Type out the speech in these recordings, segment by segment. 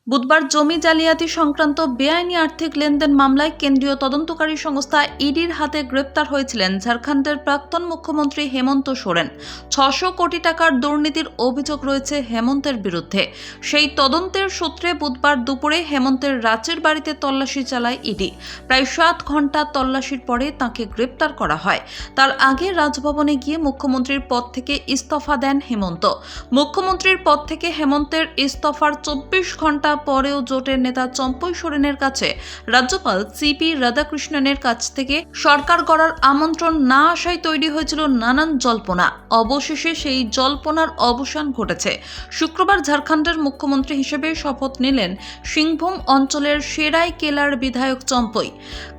বুধবার জমি জালিয়াতি সংক্রান্ত বেআইনি আর্থিক লেনদেন মামলায় কেন্দ্রীয় তদন্তকারী সংস্থা ইডির হাতে গ্রেপ্তার হয়েছিলেন ঝাড়খণ্ডের প্রাক্তন মুখ্যমন্ত্রী হেমন্ত সোরেন। ৬০০ কোটি টাকার দুর্নীতির অভিযোগ রয়েছে হেমন্তের বিরুদ্ধে। সেই তদন্তের সূত্রে বুধবার দুপুরে হেমন্তের রাঁচির বাড়িতে তল্লাশি চালায় ইডি। প্রায় ৭ ঘন্টা তল্লাশির পরে তাঁকে গ্রেপ্তার করা হয়। তার আগে রাজভবনে গিয়ে মুখ্যমন্ত্রীর পদ থেকে ইস্তফা দেন হেমন্ত। মুখ্যমন্ত্রীর পদ থেকে হেমন্তের ইস্তফার ২৪ ঘন্টা পরেও জোটের নেতা চম্পই সোরেনের কাছে রাজ্যপাল সিপি রাধাকৃষ্ণনের কাছ থেকে সরকার গড়ার আমন্ত্রণ না আসায় তৈরি হয়েছিল নানান জল্পনা। অবশেষে সেই জল্পনার অবসান ঘটেছে। শুক্রবার ঝাড়খণ্ডের মুখ্যমন্ত্রী হিসেবে শপথ নিলেন সিংভূম অঞ্চলের সেরাইকেলার বিধায়ক চম্পই।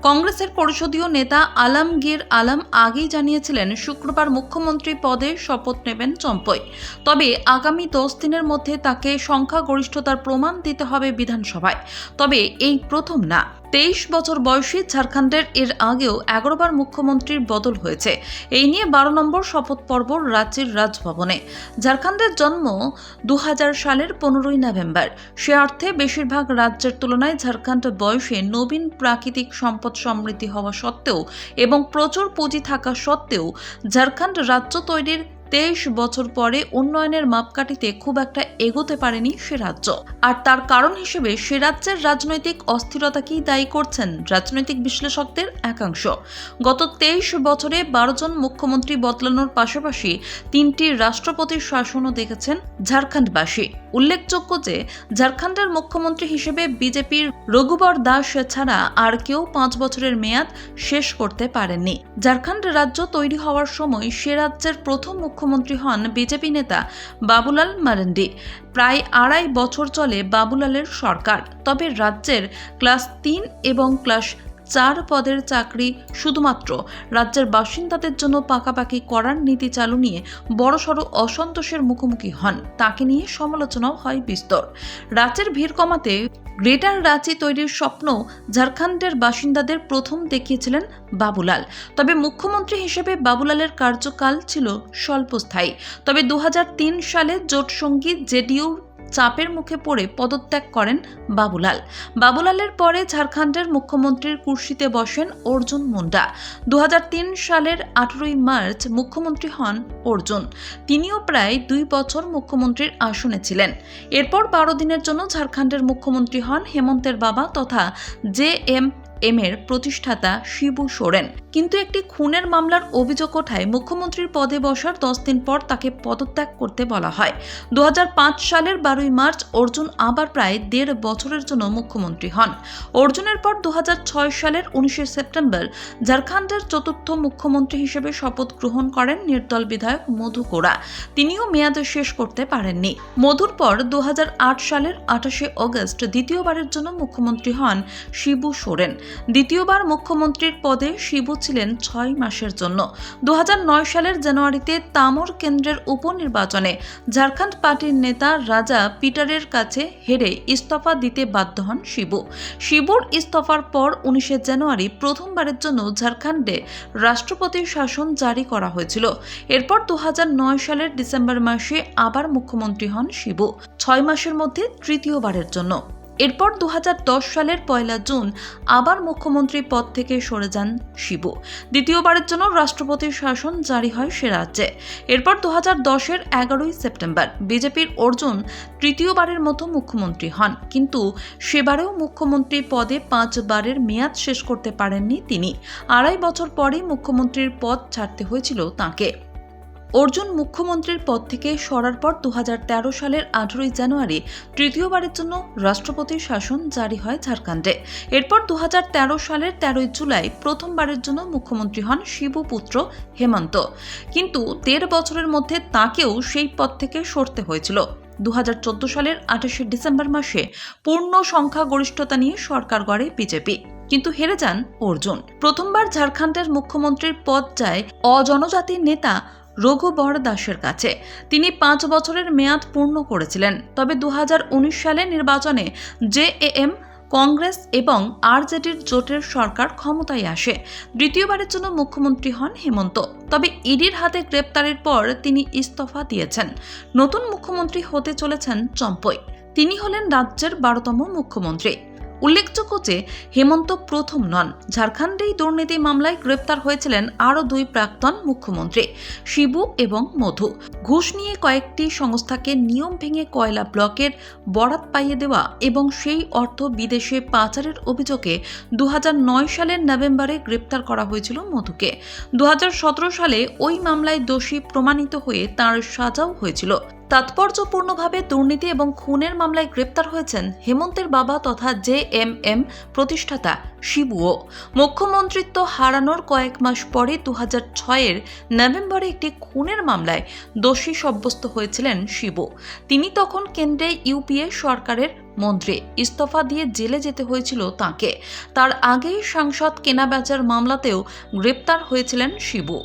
কংগ্রেসের পরিষদীয় নেতা আলমগীর আলম আগেই জানিয়েছিলেন শুক্রবার মুখ্যমন্ত্রী পদে শপথ নেবেন চম্পই। তবে আগামী ১০ দিনের মধ্যে তাকে সংখ্যাগরিষ্ঠতার প্রমাণ দিতে হবে বিধানসভায়। তবে এই প্রথম না। ২৩ বছর বয়সী ঝাড়খণ্ডের এর আগেও ১১ বার মুখ্যমন্ত্রীর বদল হয়েছে। এই নিয়ে ১২ নম্বর শপথ পর্ব রাঁচির রাজভবনে। ঝাড়খণ্ডের জন্ম ২০০০ সালের ১৫ই নভেম্বর। সে অর্থে বেশিরভাগ রাজ্যের তুলনায় ঝাড়খণ্ড বয়সে নবীন প্রাকৃতিক সম্পদ সমৃদ্ধি হওয়া সত্ত্বেও এবং প্রচুর পুঁজি থাকা সত্ত্বেও ঝাড়খণ্ড রাজ্য তৈরির ২৩ বছর পরে উন্নয়নের মাপকাঠিতে খুব একটা এগোতে পারেনি সে রাজ্য। আর তার কারণ হিসেবে সে রাজ্যের রাজনৈতিক অস্থিরতাকেই দায়ী করছেন রাজনৈতিক বিশ্লেষকদের একাংশ। গত ২৩ বছরে ১২ জন মুখ্যমন্ত্রী বদলানোর পাশাপাশি ৩টি রাষ্ট্রপতির শাসনও দেখেছেন ঝাড়খণ্ডবাসী। উল্লেখযোগ্য যে ঝাড়খণ্ডের মুখ্যমন্ত্রী হিসেবে বিজেপির রঘুবর দাস ছাড়া আর কেউ ৫ বছরের মেয়াদ শেষ করতে পারেননি। ঝাড়খণ্ড রাজ্য তৈরি হওয়ার সময় সে রাজ্যের প্রথম মুখ্যমন্ত্রী হন বিজেপি নেতা বাবুলাল মারান্ডি। প্রায় ২.৫ বছর চলে বাবুলালের সরকার। তবে রাজ্যের ক্লাস ৩ এবং ক্লাস ৪ পদের চাকরি শুধুমাত্র রাজ্যের বাসিন্দাদের জন্য পাকাপাকি করার নীতি চালু নিয়ে বড়সড় অসন্তোষের মুখোমুখি হন। তাকে নিয়ে সমালোচনাও হয় বিস্তর। রাঁচির ভিড় কমাতে গ্রেটার রাঁচি তৈরির স্বপ্ন ঝাড়খণ্ডের বাসিন্দাদের প্রথম দেখিয়েছিলেন বাবুলাল। তবে মুখ্যমন্ত্রী হিসেবে বাবুলালের কার্যকাল ছিল স্বল্পস্থায়ী। তবে ২০০৩ সালে জোটসঙ্গী জেডিইউর চাপের মুখে পড়ে পদত্যাগ করেন বাবুলাল। বাবুলালের পরে ঝাড়খণ্ডের মুখ্যমন্ত্রীর কুর্সিতে বসেন অর্জুন মুন্ডা। ২০০৩ সালের ১৮ই মার্চ মুখ্যমন্ত্রী হন অর্জুন। তিনিও প্রায় ২ বছর মুখ্যমন্ত্রীর আসনে ছিলেন। এরপর ১২ দিনের জন্য ঝাড়খণ্ডের মুখ্যমন্ত্রী হন হেমন্তের বাবা তথা জেএমএম এর প্রতিষ্ঠাতা শিবু সোরেন। কিন্তু একটি খুনের মামলার অভিযোগ ওঠায় মুখ্যমন্ত্রীর পদে বসার ১০ দিন পর তাকে পদত্যাগ করতে বলা হয়। ২০০৫ সালের ১২ই মার্চ অর্জুন আবার প্রায় ১.৫ বছরের জন্য মুখ্যমন্ত্রী হন। অর্জুনের পর ২০০৬ সালের ১৯শে সেপ্টেম্বর ঝাড়খণ্ডের চতুর্থ মুখ্যমন্ত্রী হিসেবে শপথ গ্রহণ করেন নির্দল বিধায়ক মধু কোড়া। তিনিও মেয়াদ শেষ করতে পারেননি। মধুর পর ২০০৮ সালের ২৮শে অগস্ট দ্বিতীয়বারের জন্য মুখ্যমন্ত্রী হন শিবু সোরেন। দ্বিতীয়বার মুখ্যমন্ত্রীর পদে শিবু ছিলেন ৬ মাসের জন্য। ২০০৯ সালের জানুয়ারিতে তামর কেন্দ্রের উপনির্বাচনে ঝাড়খণ্ড পার্টির নেতা রাজা পিটারের কাছে হেরে ইস্তফা দিতে বাধ্য হন শিবু। শিবুর ইস্তফার পর ১৯শে জানুয়ারি প্রথমবারের জন্য ঝাড়খণ্ডে রাষ্ট্রপতির শাসন জারি করা হয়েছিল। এরপর ২০০৯ সালের ডিসেম্বর মাসে আবার মুখ্যমন্ত্রী হন শিবু, ৬ মাসের মধ্যে তৃতীয়বারের জন্য। এরপর ২০১০ সালের ১ জুন আবার মুখ্যমন্ত্রী পদ থেকে সরে যান শিবু। দ্বিতীয়বারের জন্য রাষ্ট্রপতির শাসন জারি হয় সে রাজ্যে। এরপর ২০১০-এর ১১ই সেপ্টেম্বর বিজেপির অর্জুন তৃতীয়বারের মতো মুখ্যমন্ত্রী হন। কিন্তু সেবারেও মুখ্যমন্ত্রী পদে ৫ বারের মেয়াদ শেষ করতে পারেননি তিনি। ২.৫ বছর পরেই মুখ্যমন্ত্রীর পদ ছাড়তে হয়েছিল তাঁকে। অর্জুন মুখ্যমন্ত্রীর পদ থেকে সরার পর ২০১৩ সালের ১৮ই জানুয়ারি তৃতীয়বারের জন্য রাষ্ট্রপতির শাসন জারি হয় ঝাড়খণ্ডে। এরপর ২০১৩ সালের ১৩ই জুলাই প্রথমবারের জন্য মুখ্যমন্ত্রী হন শিবু পুত্র হেমন্ত। কিন্তু ১.৫ বছরের মধ্যে তাঁকেও সেই পদ থেকে সরতে হয়েছিল। ২০১৪ সালের ২৮শে ডিসেম্বর মাসে পূর্ণ সংখ্যাগরিষ্ঠতা নিয়ে সরকার গড়ে বিজেপি। কিন্তু হেরে যান অর্জুন। প্রথমবার ঝাড়খণ্ডের মুখ্যমন্ত্রীর পদ যায় অজনজাতি নেতা রঘুবর দাসের কাছে। তিনি ৫ বছরের মেয়াদ পূর্ণ করেছিলেন। তবে ২০১৯ সালে নির্বাচনে জেএমএম, কংগ্রেস এবং আরজেডির জোটের সরকার ক্ষমতায় আসে। দ্বিতীয়বারের জন্য মুখ্যমন্ত্রী হন হেমন্ত। তবে ইডির হাতে গ্রেপ্তারের পর তিনি ইস্তফা দিয়েছেন। নতুন মুখ্যমন্ত্রী হতে চলেছেন চম্পই। তিনি হলেন রাজ্যের 12তম মুখ্যমন্ত্রী। উল্লেখযোগ্য যে হেমন্ত প্রথম নন। ঝাড়খণ্ডেই দুর্নীতি মামলায় গ্রেপ্তার হয়েছিলেন আরও 2 প্রাক্তন মুখ্যমন্ত্রী, শিবু এবং মধু। ঘুষ নিয়ে কয়েকটি সংস্থাকে নিয়ম ভেঙে কয়লা ব্লকের বরাত পাইয়ে দেওয়া এবং সেই অর্থ বিদেশে পাচারের অভিযোগে 2009 সালের নভেম্বরে গ্রেপ্তার করা হয়েছিল মধুকে। 2017 সালে ওই মামলায় দোষী প্রমাণিত হয়ে তাঁর সাজাও হয়েছিল। তাৎপর্যপূর্ণভাবে দুর্নীতি এবং খুনের মামলায় গ্রেপ্তার হয়েছেন হেমন্তের বাবা তথা জেএমএম প্রতিষ্ঠাতা শিবুও। মুখ্যমন্ত্রিত্ব হারানোর কয়েক মাস পরে 2006-এর নভেম্বরে একটি খুনের মামলায় দোষী সাব্যস্ত হয়েছিলেন শিবু। তিনি তখন কেন্দ্রে ইউপিএ সরকারের মন্ত্রী। ইস্তফা দিয়ে জেলে যেতে হয়েছিল তাঁকে। তার আগেই সাংসদ কেনাবেচার মামলাতেও গ্রেপ্তার হয়েছিলেন শিবু।